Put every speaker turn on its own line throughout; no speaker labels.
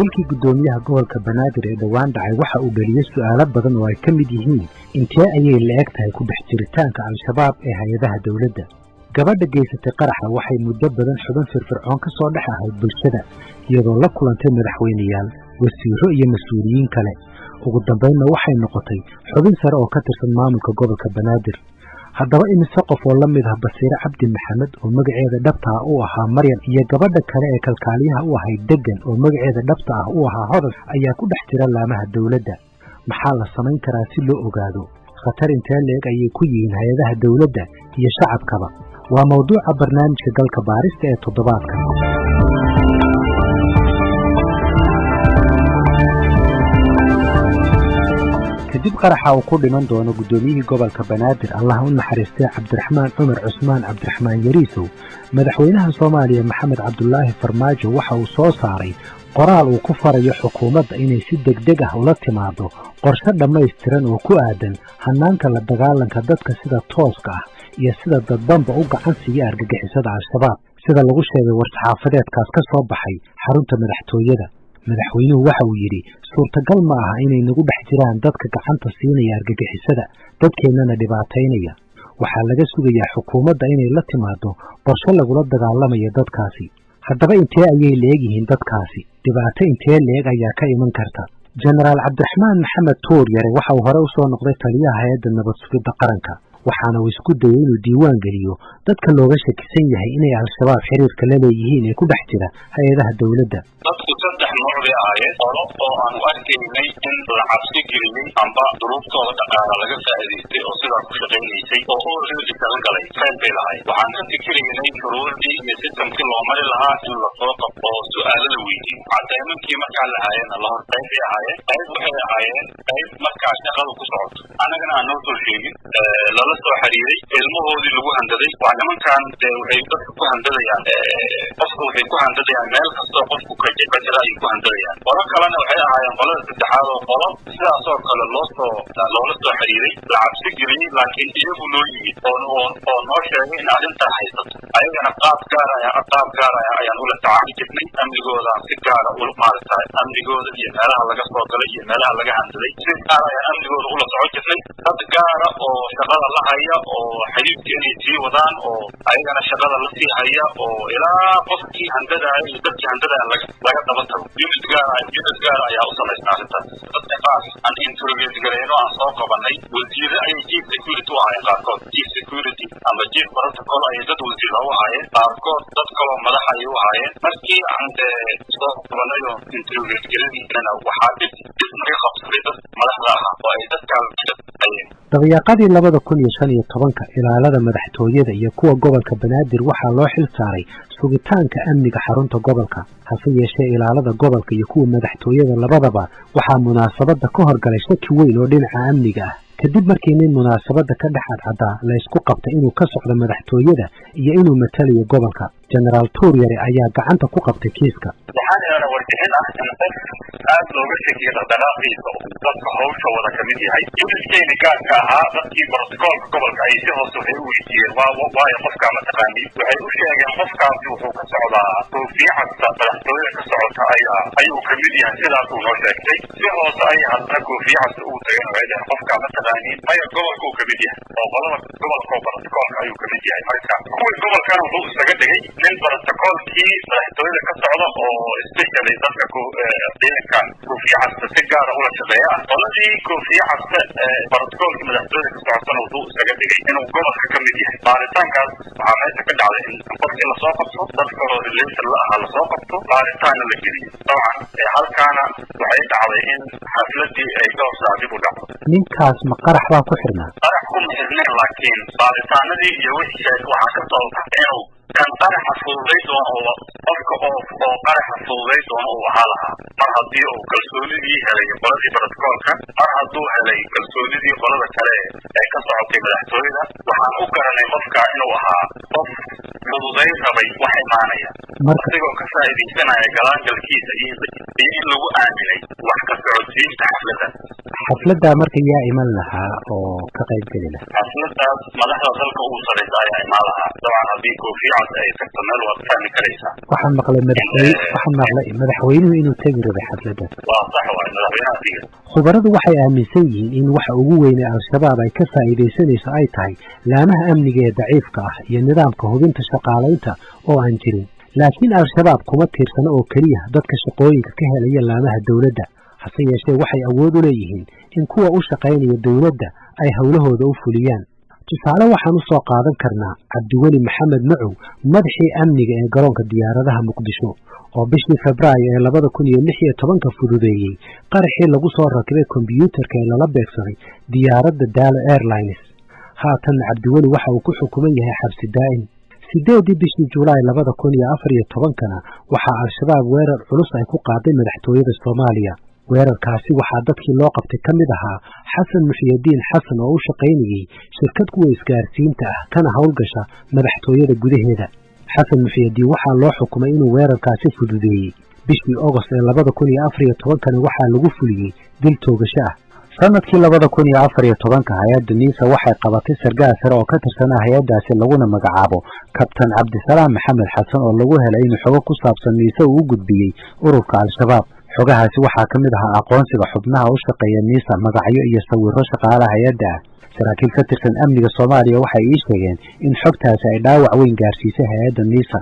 dilkii gudoomiyaha gobolka Banaadir ee dhawaan dhacay waxa uu dhaliyay su'aalo badan oo ay ka mid yihiin intee ayay leeg tahay ku dhex jiritaanka al-shabaab ee hay'adaha dawladda. gabadha geysatay qaraxa waxay muddo badan xubin firfircoon ka soo dhex ahayd bulshada iyadoo la kulantay madaxweynayaal, wasiiro iyo mas'uuliyiin kale. ugu dambeynna waxay noqotay xubin sare oo ka tirsan maamulka gobolka Banaadir. haddaba imise qof oo la mid ah Basiire Cabdi Maxamed oo magaceeda dhabta ah uu ahaa Maryam iyo gabadha kale ee kalkaaliyaha u ahayd Degan oo magaceeda dhabta ah uu ahaa Hodan ayaa ku dhex jira laamaha dawladda. maxaa la samayn karaa si loo ogaado khatar intee leeg ayay ku yihiin hay'adaha dawladda iyo shacabkaba? waa mawduuca barnaamijka galka baarista ee toddobaadka. kadib qaraxa uu ku dhiman doono gudoomiyihii gobolka Banaadir Allah u naxariistay Cabdiraxmaan Cumar Cusmaan Cabdiraxmaan Yariisow, madaxweynaha Soomaaliya Maxamed Cabdullaahi Farmaajo waxa uu soo saaray qoraal uu ku farayo xukuumadda inay si degdeg ah ula timaado qorshe dhammaystiran oo ku aadan hanaanka la dagaalanka dadka sida tooska ah iyo sida dadbanba u gacan siiya argagixisada al-shabaab, sida lagu sheegay war-saxaafadeedkaas ka soo baxay xarunta madaxtooyada. madaxweynuhu waxa uu yidhi suurtagal ma aha inay nagu dhex jiraan dadka gacanta siinaya argagixisada, dadkeennana dhibaataynaya. waxaa laga sugayaa xukuumadda inay la timaado qorshe lagula dagaalamayo dadkaasi. haddaba intee ayay leegyihiin dadkaasi? dhibaato intee leeg ayaa ka iman karta? jenaraal cabdiraxmaan maxamed tuur yare waxa uu hore u soo noqday taliyaha hay'adda nabad sugidda qaranka, waxaana uu isku dayay inuu diiwaan geliyo dadka looga shakisan yahay inay al-shabaab xiriirka la leeyihiin ee ku dhex jira hay'adaha dawladda.
dadku saddex nooc bay ahaayeen. qolo oo aan u arkaynay in la cabsi geliyey amba duruuftooda dhaqaala laga faa'iidaystay oo sidaa ku shaqaynaysay oo already kala galay qayb bay lahayd. waxaan ka fikiraynay shuruurdii iyo sistamkii loo mari lahaa in la soo qabto oo su'aalo la weydiiyo. cadaymankii markaa lahaayeen alla hor qayb bay ahaayeen. qayb waxay ahaayeen qayb markaa shaqadu ku socoto annagana aan noo soo sheegin lala soo xiriiray ilmahoodii lagu handaday. waa nimankan waxay dadka ku handadayaan qofka waxay ku handadayaan meel kastoo qofku ka jira ay ku handadayaan. qolo kalena waxay ahaayeen qolada saddexaad oo qolo sidaasoo kale loola soo xiriiray la cabsi geliyey laakiin iyagu noo yimid oo noo sheegay in arrintaa haysato. ayagana qaab gaar ayaan ula tacaali jirnay. amnigooda si gaara maaragtay amnigooda iyo meelaha laga soo galay iyo meelaha laga handaday si gaar ayaan amnigooda ula soco jirnay. dad gaara oo shaqada la haya oo xiriirka inay sii wadaan oo ayagana shaqada la sii haya oo ilaa qofkii handadaya iyo dadkii handadaya laga daba tago. unit gaar ayaa u samaysnaa arrintaas. dadka qaar aan interrogate garayno aan soo qabanay wasiire ayay chief security u ahaayeen qaarkood. chief security ama chief protocol ayay dad wasiira u ahaayeen. qaarkood dad kaloo madax ayay u ahaayeen. markii aan soo qabanay oo interrogate garanaynana waxaa dib naga qabsaday dad madaxda ahaa oo ay dadkaa shaqeeyeen.
dabayaaqadii 2015 ilaalada madaxtooyada iyo kuwa gobolka Banaadir waxaa loo xil saaray sugitaanka amniga xarunta gobolka. hase yeeshee ilaalada gobolka iyo kuwa madaxtooyada labadaba waxaa munaasabada ka horgalay shaki weyn oo dhinaca amniga ah. kadib markii nin munaasabada ka dhex cadcada la isku qabtay inuu ka socdo madaxtooyada iyo inuu matalayo gobolka, jenaraal tuur yare ayaa gacanta ku qabtay kiiska.
waxaan helana warbixin ah in qof aad looga shakiyo dhaqdhaqaaqiisa oo dadka hawsha wada ka mid yahay. unitkeeni gaarka ahaa dadkii brotokoolka gobolka ay si hoose waxay u weydiiyeen waayo qofkaa mataqaani waxay u sheegeen qofkaasi wuxuu ka socdaa koofiyacasta madaxtooyada ka socota ayuu ka mid yahay. sidaasuu noo sheegtay. si hoose ay haddana koofiyacasta uu tagay waxay dhaheen qofkaa mataqaani maya gobolka uu ka mid yahay oo qolada gobolka oo brotokoolka ayuu ka mid yahay. marka kuwii gobolkana wuxuu isaga dhigay nin brotokoolkii madaxtooyada ka socda oo especially dadka ciidankan koofiyacasta si gaara ula shaqeeya. qoladii koofiyacasta brotokoolkii madaxtooyada ka socotana wuxuu isaga dhigay inuu gobolka ka mid yahay. baaritaankaas waxaa meesha ka dhacday in qofkii lasoo qabto dad kaloo related la ahaa lasoo qabto baaritaanna la geliyo. dabcan halkaana waxay dhacday in xafladii ay dhowr saac dib u dhacdo.
ninkaas ma qarax baa ku xirnaa?
qarax kuma xirneen laakiin baaritaanadii iyo wixii sheeg waxaa ka soo baxay inuu kan qaraxa fududay doono oo qofka oo qaraxa fududay doono uu ahaa lahaa mar haddii uu kalsoonidii helay qoladii brotokoolka, mar hadduu helay kalsoonidii qolada kale ee ka socotay madaxtooyada. waxaan u garanay qofka inuu ahaa qof fududay rabay wax imaanaya asigoo ka faa'iidaysanaya galaangalkiisa iyo in lagu aaminay wax ka socodsiinta xafladda.
xafladda marka yaa iman lahaa oo ka qayb geli lahaa
xafladdaas madaxda dalka ugu sareysa ayaa imaan lahaa dabcan haddii koofiyad ay tagto meel waad fahmi karaysaa
waxaan maqlay madaxweynuhu inuu tegi rabay xafladda
waa sax waay madaxweynaha diga
khubaradu waxay aaminsan yihiin in waxa ugu weyn ee al-shabaab ay ka faa'iidaysanayso ay tahay laamaha amniga ee daciifka ah iyo nidaamka hubinta shaqaalaynta oo aan jirin laakiin al-shabaab kuma tiirsano oo keliya dadka shaqooyinka ka helaya laamaha dawladda hase yeeshee waxay awood u leeyihiin in kuwa u shaqaynaya dawladda ay howlahooda u fuliyaan tusaale waxaan u soo qaadan karnaa cabdiweli maxamed macow madaxii amniga ee garoonka diyaaradaha muqdisho oo bishii febraayo ee 2016 fududeeyey qaraxii lagu soo rakibay kombiyuutarka ee lala beegsaday diyaaradda Daalo Airlines haatan cabdiweli waxa uu ku xukuman yahay xabsi daa'im 8 bishii Juulaay 2014 waxaa al-shabaab weerar culus ay ku qaaday madaxtooyada Soomaaliya weerarkaasi waxaa dadkii loo qabtay ka mid ahaa xasan muxiyadiin xasan oo u shaqaynayay shirkad kuwa isgaarsiinta ah kana howlgasha madaxtooyada gudaheeda xasan muxiyadiin waxaa loo xukumay inuu weerarkaasi fududeeyey bishii August ee 2014 waxaa lagu fuliyey dil toogasho ah sanadkii 2014 hay'adda NISA waxay qabatay sargaal sare oo ka tirsan hay'addaasi laguna magacaabo kabtan Cabdisalaam Maxamed Xasan oo lagu helay in xogo ku saabsan NISA uu gudbiyey ururka al-shabaab xogahaasi waxaa ka mid ahaa aqoonsiga xubnaha u shaqeeya NISA magacyo iyo sawirro shaqaalaha hay'adda ah saraakiil ka tirsan amniga Soomaaliya waxay ii sheegeen in xogtaasi ay dhaawac weyn gaarsiisay hay'adda NISA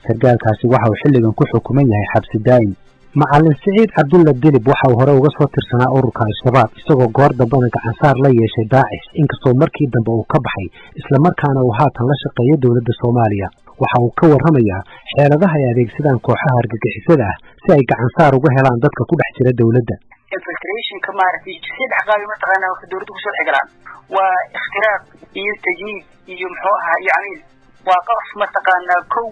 sargaalkaasi waxa uu xilligan ku xukuman yahay xabsi daa'im macallin Saciid Cabdulla Dilib waxa uu hore uga soo tirsanaa ururka al-shabaab isagoo goor dambena gacan saar la yeeshay Daacish inkastoo markii dambe uu ka baxay isla markaana uu haatan la shaqeeyo dawladda Soomaaliya waxa uu ka warramayaa xeeladaha ay adeegsadaan kooxaha argagixisada ah si ay gacan saar uga helaan dadka ku dhex jira dawladda
infiltration ka maartay saddex qaab ma taqaanaa wax dawladdu ku soo xigaan waa ikhtiraaq iyo tajniid iyo muxuu ahaa yaani waa qof ma taqaanaa kow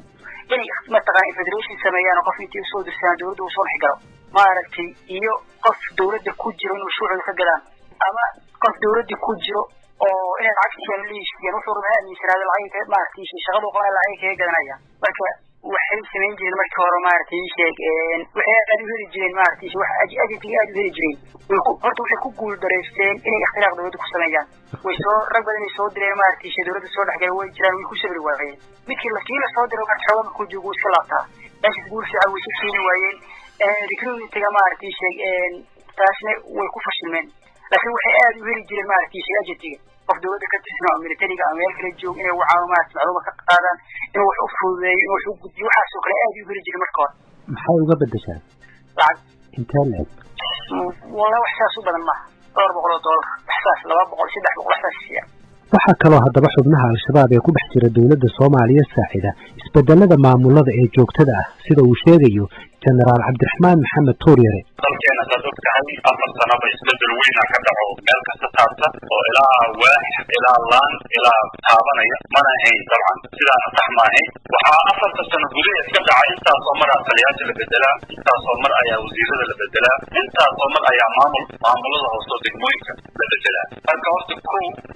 inay ma taqaan infiltration sameeyaan qof intii soo dirsan dawladdu u soo xigaro maartay iyo qof dawladda ku jiro inuu shucuur ka galaan ama qof dawladda ku jiro oo inay lacag leeyeen wuxuu rabaa in shirada lacag maartay shaqadu qaba lacag ka gadanaya marka waxay sameyn jireen markii hore maartay sheegeen waxay aad u heli jireen maartay wax ajiga aad u heli jireen horta waxay ku guul dareysteen inay ikhtiraaq dawladda ku sameeyaan way soo rag badan soo direen maartay dawladda soo dhaxgalay way jiraan way ku sabri waayeen midkii la soo diray marka xoog ku joogo iska laabtaa taas guul fiican way sheegeen waayeen recruitment-ga maartay sheegeen taasna way ku fashilmeen laakiin waxay aad u heli jireen maartay ajiga qof dawladda ka tirsan oo militariga ama meel kale joog inay wacaawimaad macluumaad ka qaadaan inuu wax u fududeeyo inuu wax u gudbiyo waxaas oo kale aad u heli jiray marka hore
maxay uga bedeshaan
lacag
intee leeg
wala wax saas u badan ma $200 waxaas $200 $300
waxaa kaloo haddaba xubnaha al-shabaab ee ku dhex jira dawladda Soomaaliya saacida isbedelada maamulada ee joogtada ah sida uu sheegayo Generaal Cabdiraxmaan Maxamed Tuuryare
dalkeena dadkahay 4 sano ba isbedel weyn ka dhaco meel kasta taabta oo ilaa waax ilaa laan ilaa taabanaya mana ahayn dabcan sidaa sax ma ahayn waxaa 4 sano gudaheed iska dhacay intaas oo mar taliyaasha la bedelaa intaas oo mar ayaa wasiirada la bedelaa intaas oo mar ayaa maamulada hoose degmooyinka la bedelaa marka horta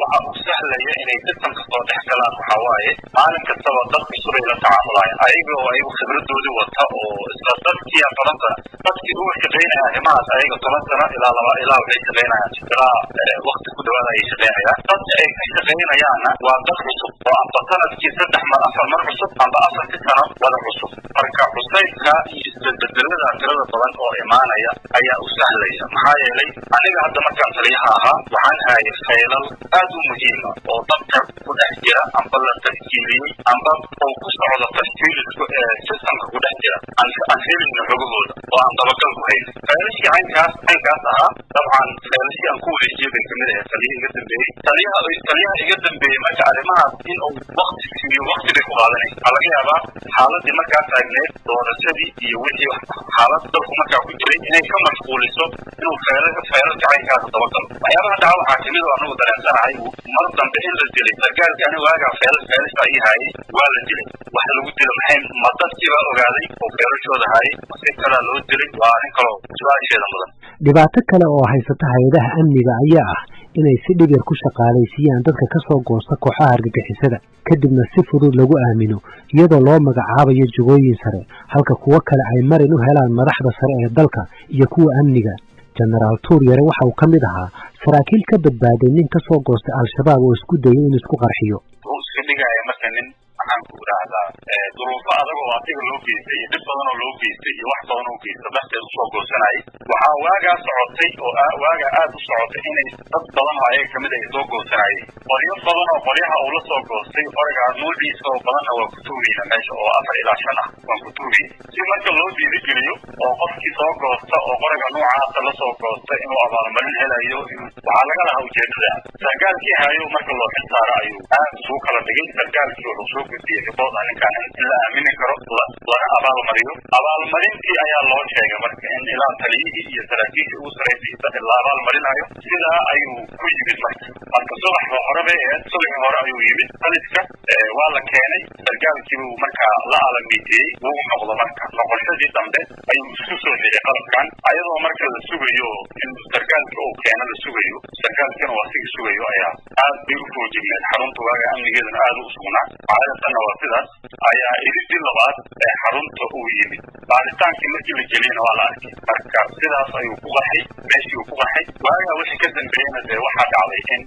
waxa uu sahlaya inay dadkan ka soo dhex galaan waxa waaye maalin kastaba dadka suray la tacaamulayaan ayagoo ay khibradoodii wata oo isla dadkii aqoonta dadkii uu shaqeynaya arrimahaas ayaga 10 sano ilaa waxay shaqeynayaan waqti ku dhawaada ay shaqeynayaan dadka ay ka shaqeynayaana waa dad cusub oo amba sanadkii 3 mar 4 mar cusub amba 4 sano wada cusub marka cusaydka iyo isbedelada tirada badan oo imaanaya ayaa u sahlaya maxaa yeelay aniga hadda markaan taliyaha ahaa waxaan hayay faylal aad u muhiim ah oo dadka ku dhex jira amba la tashkiiliyey amba oo ku socda tashkiilku systemka ku dhex jira aan helin xogahooda oo aan dabagal ku hayn faylashii caynkaas ahaa dabcan faylashii aan ku wareejiyay bay kamid ahayd taliyaha iga dambeeyey marka arrimahaas in uu waqti siiyo waqti bay ku qaadanay waxaa laga yaabaa xaaladii markaa taagneed doorashadii iyo wixii xaalad dalku markaa ku jiray inay ka mashquuliso inuu faylalka caynkaas dabagalo waxyaabaha dhaca waxaa kamid oo anagu dareensanahay mar dambe in la dilay sargaalka ani waagaa faylasha ii hayay waa la dilay wax lagu dilo maxay ma dadkii baa ogaaday oo faylashooda hayay si kalaa loo dilay waa arrin kaloo su-aasheeda mudan
dhibaato kale oo haysata hay'adaha amniga ayaa ah inay si dhibir ku shaqaalaysiiyaan dadka ka soo goosta kooxaha argagixisada kadibna si fudud lagu aamino iyadoo loo magacaabayo jagooyin sare halka kuwa kale ay marin u helaan madaxda sare ee dalka iyo kuwa amniga Generaal Tuuryare waxa uu ka mid ahaa saraakiil ka badbaaday nin ka soo goostay al-shabaab oo isku dayay inuu isku qarxiyo.
iska dhigaya marka nin waxaan ku idhaahdaa duruufo adag oo asiga loo geystay iyo dhib badan oo loo geystay iyo wax badan oo geysta darteed usoo goosanayay. waxaa waagaa socotay oo waagaa aad u socotay inay dad badan oo ayaga kamid ay soo goosanayeen. qoryo badan oo qoryaha uu la soo goostay qorigaa nuuciisa oo badanna waa ku tuugayna meesha oo 4 ilaa 5 waan ku tuugay si marka loo dhiirigeliyo oo qofkii soo goosta oo qoriga noocaasa la soo goosta inuu abaalmarin helayo. waxaa laga lahaa ujeedada sargaalkii hayo marka loo xilsaaro ayuu aad isugu kala dhigay. sargaalkii wuxuu soo gudbiyey ribood ninkaan in la aamini karo lana abaalmariyo. abaalmarintii ayaa loo sheegay marka in ilaa taliyihii iyo saraakiishii ugu sarreysay la abaalmarinayo. sidaa ayuu ku yimid marka subaxii hore ayuu yimid taliska waa la keenay. sargaalkiibuu markaa la alamiteeyey wuu noqdo marka noqoshadii dambe ayuu isku soo xidhay qalabkan ayadoo marka la sugayo in sargaalka uu keeno la sugayo. sargaalkina waa siga sugayo ayaa aad bay u foojigneed xarunta waaga amnigeedana aad u sugnaa. xaaladana waa sidaas ayaa iridii labaad ee xarunta uu yimid. baaritaankii markii la geliyana waa la arkay marka sidaas ayuu ku qaxay meeshii uu ku qaxay. waagaa wixii ka dambeeyana dee waxaa dhacday in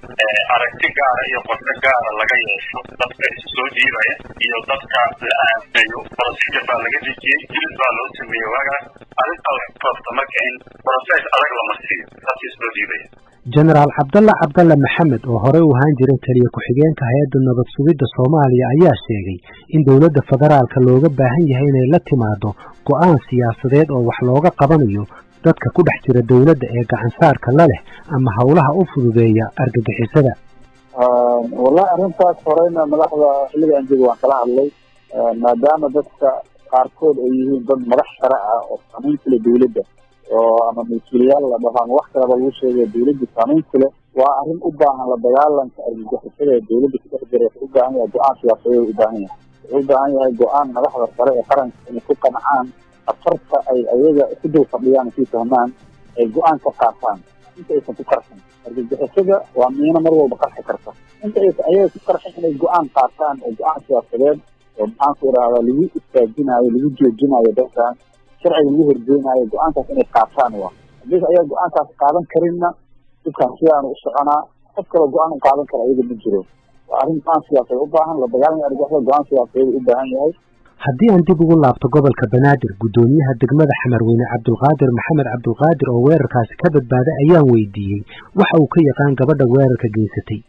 aragti gaara iyo qorshe gaara laga yeesho dadka isu soo dhiibaya iyo dadka la aaminayo. procedure baa laga dejiyey jilid baa loo sameeyey waagaas. arrintaa waxay sababta marka in process adag la marsiiyo dadka isu soo dhiibaya.
jenaraal cabdalla maxamed oo horey u ahaan jiray taliye ku-xigeenka hay-adda nabad sugidda Soomaaliya ayaa sheegay in dowladda federaalka looga baahan yahay inay la timaado go'aan siyaasadeed oo wax looga qabanayo dadka ku dhex jira dowladda ee gacansaarka la leh ama howlaha u fududeeya argagixisada.
wallahi arrintaas horeyna madaxda xilligan jooga waan kala hadlay maadaama dadka qaarkood ay yihiin dad madax sare ah oo saameyn ku leh dowladda oo ama mas-uuliyaal la dhaho ama wax kalaba lagu sheegay dowladda saameyn ku leh. waa arrin u baahan la dagaalanka argagixisada ee dowladda ku dhex jira. wuxuu u baahan yahay go-aan siyaasadeed u baahan yahay. wuxuu u baahan yahay go-aan madaxda sare ee qaranka inay ku qancaan afarta ay ayaga ku dul fadhiyaan si fahmaan ay go-aan ka qaataan inta aysan ku qarxin. argagixisada waa miino mar walba qarxi karta. inta aysan ayaga ku qarxin inay go-aan qaataan oo go-aan siyaasadeed oo maxaan ku idhahdaa lagu istaajinayo lagu joojinayo dadkan sharciga lagu horgeynayo go-aankaas inay qaataan. waa haddii ayaga go-aankaas qaadan karinna dadkaan sidaanu u soconaa. qof kale go-aan u qaadan kara ayaga ma jiro. waa arrin go-aan siyaasadeed u baahan la dagaalanka argagixisada go-aan siyaasadeed u baahan yahay.
haddii aan dib ugu laabto gobolka Banaadir gudoomiyaha degmada Xamarweyne Cabdulqaadir Maxamed Cabdulqaadir oo weerarkaasi ka badbaaday ayaan weydiiyey waxa uu ka yaqaan gabadha weerarka geysatay.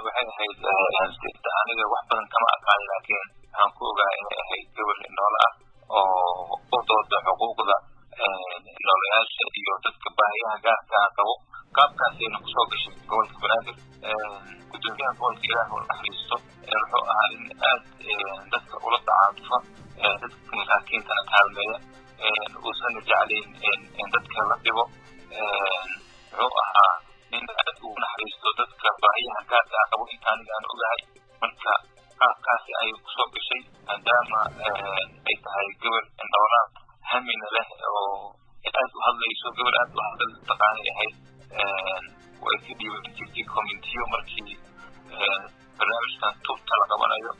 waxay ahayd aniga wax badan kama aqaan laakiin waxaan ku ogaa inay ahayd gabadh nool ah oo u dooda xuquuqda noolayaasha iyo dadka baahiyaha gaarka ah qabo. qaabkaasayna kusoo gashay gobolka Banaadir. gudoomiyaha gobolka Ilaahay uu naxariisto wuxuu ahaa in aad dadka ula tacaatufa dadka masaakiintana kaalmeeya uusan jeclayn in dadka la dhibo. wuxuu ahaa nin aad ugu naxariisto dadka baahiyaha gaarka ah qabo inta aniga aan ogahay. marka qaabkaasi ayay kusoo gashay maadaama ay tahay gabadh noolaa hamina leh oo aad u hadlayso. gabadh aad u hadal taqaanay ahayd. way ka dhiiban jirtay komitiyo markii barnaamijkan tubta la qabanayo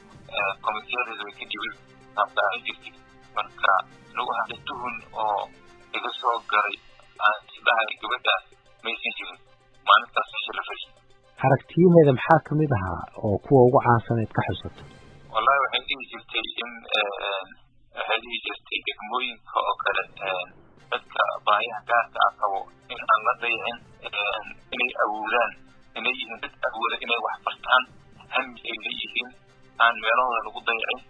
komitiyadeeda way ka dhiiban qaabdaaci jirtay. marka lagu hadlay tuhun oo iga soo garay aan isdhahay gabadhaas maysan jirin maalintaas meesha la fadhiyo.
aragtiyaheeda maxaa ka mid ahaa oo kuwa ugu caansaneed ka xusato?
wallahi waxay dhihi jirtay degmooyinka oo kale dadka baahiyaha gaarka ah qabo in aan la dayacin inay awoodaan inay yihiin dad awooda inay wax bartaan hami ay leeyihiin aan meelahooda lagu dayacin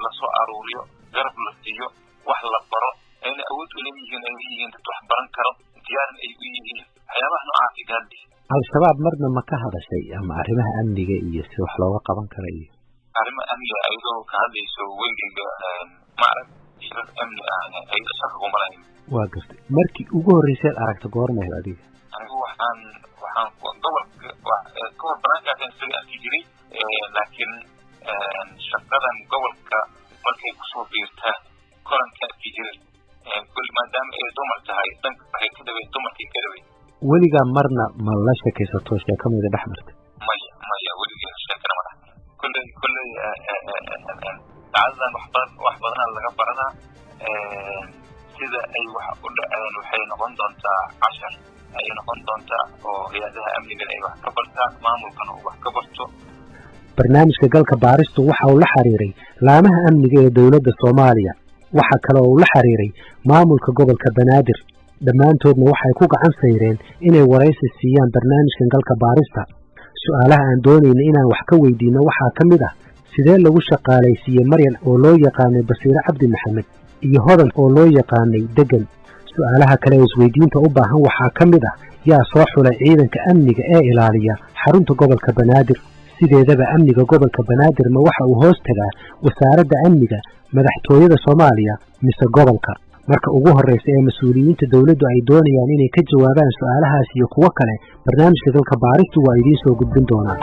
lasoo aruuriyo garab la siiyo wax la baro ayna awood u leeyihiin ay leeyihiin dad wax baran karo diyaaran ay u yihiin waxyaabaha noocaasi gaadhi.
al-shabaab marna ma ka hadashay ama arrimaha amniga iyo si wax looga qaban kara iyo
arrimaha amniga ayadoo ka hadlayso weligeyga ma arag jirar amni ah ayada shaqo kuma lahayn.
waa gartay markii ugu horreyseed aragta goormeed adiga?
anigu waxaan gobolka kahor banaankaasaan isaga arki jiray laakiin shaqadan gobolka markay kusoo biirtaan koranka arki jiray maadaama ay dumar tahay dhanka waxay ka dhaween dumarkii ka dhaween.
weligaa marna ma la sheekaysato sheekamida dhex martay?
maya weligeeda sheekana ma dhex marin. kolley dacdadan wax badanaa laga baranaa sida ay wax u dhaceen waxay noqon doontaa cashar ay noqon doontaa oo hay'adaha amniga ay wax ka bartaan maamulkana uu wax ka barto.
barnaamijka galka baaristu waxa uu la xiriiray laamaha amniga ee dowladda Soomaaliya waxa kale oo uu la xiriiray maamulka gobolka Banaadir dhammaantoodna waxay ku gacan sayreen inay waraysi siiyaan barnaamijkan galka baarista. su'aalaha aan doonayna inaan wax ka weydiino waxaa ka mid ah sidee lagu shaqaalaysiiyey Maryan oo loo yaqaanay Basiire Cabdi Maxamed iyo Hodan oo loo yaqaanay Degan. su'aalaha kale ee isweydiinta u baahan waxaa ka mid ah yaa soo xulay ciidanka amniga ee ilaaliya xarunta gobolka Banaadir. sideedaba amniga gobolka Banaadir ma waxa uu hoos tagaa wasaaradda amniga madaxtooyada Soomaaliya mise gobolka. marka ugu horeysa ee mas'uuliyiinta dawladdu ay doonayaan inay ka jawaabaan su'aalahaas iyo kuwa kale barnaamijka galka baaristu waa idiin soo gudbin doonaa.